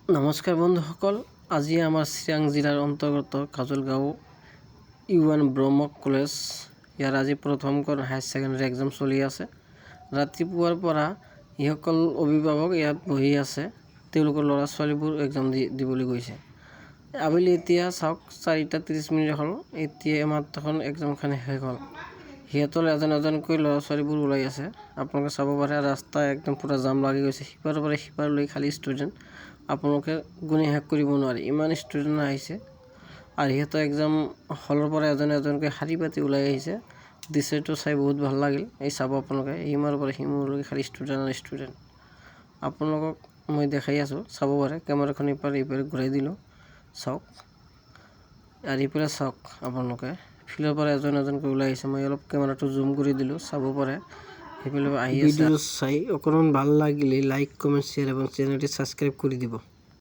নমস্কাৰ বন্ধুসকল, আজি আমাৰ চিৰাং জিলাৰ অন্তৰ্গত কাজলগাঁও ইউ.এন. ব্ৰহ্ম কলেজ ইয়াৰ আজি প্ৰথমখন হায়াৰ ছেকেণ্ডেৰী এক্সাম চলি আছে। ৰাতিপুৱাৰ পৰা যিসকল অভিভাৱক ইয়াত বহি আছে তেওঁলোকৰ ল'ৰা ছোৱালীবোৰ এক্সাম দিবলৈ গৈছে। আবেলি এতিয়া চাওক 4:30 হ'ল, এতিয়া এইমাত্ৰখন এক্সামখন শেষ হ'ল। সিহঁতৰ এজন এজনকৈ ল'ৰা ছোৱালীবোৰ ওলাই আছে। আপোনালোকে চাব পাৰে ৰাস্তা একদম পুৰা জাম লাগি গৈছে, সিপাৰৰ পৰা সিপাৰলৈ খালী ষ্টুডেণ্ট। আপোনালোকে গুণি শেষ কৰিব নোৱাৰে, ইমান ষ্টুডেণ্ট আহিছে। আৰু সিহঁতৰ এক্সাম হলৰ পৰা এজন এজনকৈ শাৰী পাতি ওলাই আহিছে। দৃশ্যটো চাই বহুত ভাল লাগিল। এই চাব আপোনালোকে সিমাৰৰ পৰা সিমূৰলৈকে খালী ষ্টুডেণ্ট আৰু ষ্টুডেণ্ট। আপোনালোকক মই দেখাই আছোঁ, চাব পাৰে। কেমেৰাখন ইপাৰে ঘূৰাই দিলোঁ, চাওক। আৰু ইফালে চাওক আপোনালোকে ফিল্ডৰ পৰা এজন এজনকৈ ওলাই আহিছে। মই অলপ কেমেৰাটো জুম কৰি দিলোঁ, চাব পাৰে। সেইফালে আহি আছে। ভিডিঅ' চাই অকণমান ভাল লাগিলে লাইক, কমেণ্ট, শ্বেয়াৰ এবং চেনেলটি ছাবস্ক্ৰাইব কৰি দিব।